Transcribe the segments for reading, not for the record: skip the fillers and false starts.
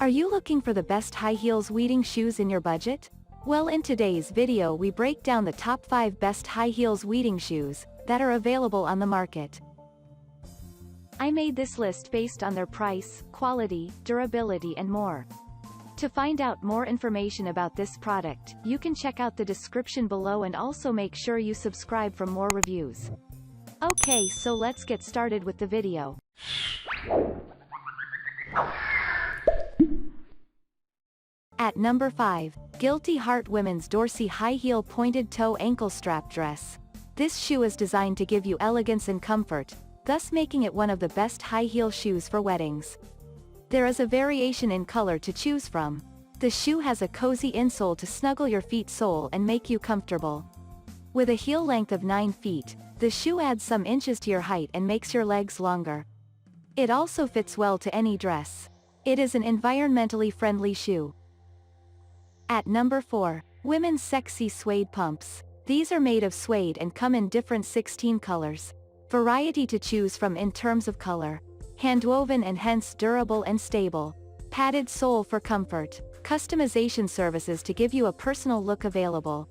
Are you looking for the best high heels weeding shoes in your budget? Well, in today's video we break down the top 5 best high heels weeding shoes that are available on the market. I made this list based on their price, quality, durability and more. To find out more information about this product, you can check out the description below and also make sure you subscribe for more reviews. Okay, so let's get started with the video. At number 5, Guilty Heart Women's Dorsi High Heel Pointed Toe Ankle Strap Dress. This shoe is designed to give you elegance and comfort, thus making it one of the best high heel shoes for weddings. There is a variation in color to choose from. The shoe has a cozy insole to snuggle your feet sole and make you comfortable. With a heel length of 9 feet, the shoe adds some inches to your height and makes your legs longer. It also fits well to any dress. It is an environmentally friendly shoe. At number 4, Women's Sexy Suede Pumps. These are made of suede and come in different 16 colors. Variety to choose from in terms of color. Handwoven and hence durable and stable. Padded sole for comfort. Customization services to give you a personal look available.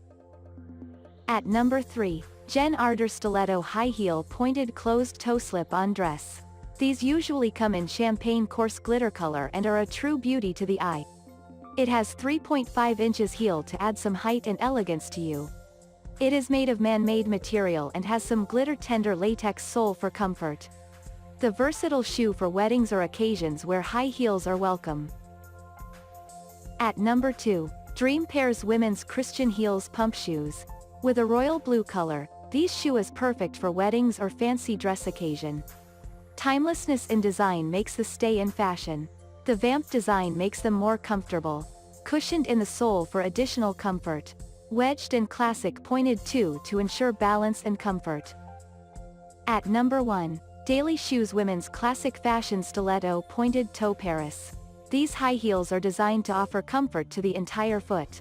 At number 3, JENN ARDOR Stiletto High Heel Pointed Closed Toe Slip-On Dress. These usually come in champagne coarse glitter color and are a true beauty to the eye. It has 3.5 inches heel to add some height and elegance to you. It is made of man-made material and has some glitter-tender latex sole for comfort. The versatile shoe for weddings or occasions where high heels are welcome. At number 2, Dream Pairs Women's Christian Heels Pump Shoes. With a royal blue color, these shoe is perfect for weddings or fancy dress occasion. Timelessness in design makes the stay in fashion. The vamp design makes them more comfortable. Cushioned in the sole for additional comfort. Wedged and classic pointed toe to ensure balance and comfort. At number 1, DailyShoes Women's Classic Fashion Stiletto Pointed Toe Paris. These high heels are designed to offer comfort to the entire foot.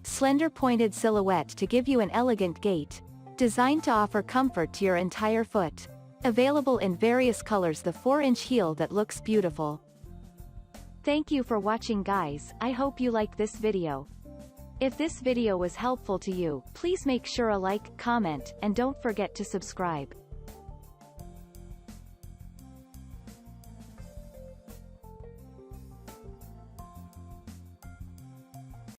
Slender pointed silhouette to give you an elegant gait. Designed to offer comfort to your entire foot. Available in various colors, the 4-inch heel that looks beautiful. Thank you for watching, guys. I hope you liked this video. If this video was helpful to you, please make sure a like, comment, and don't forget to subscribe.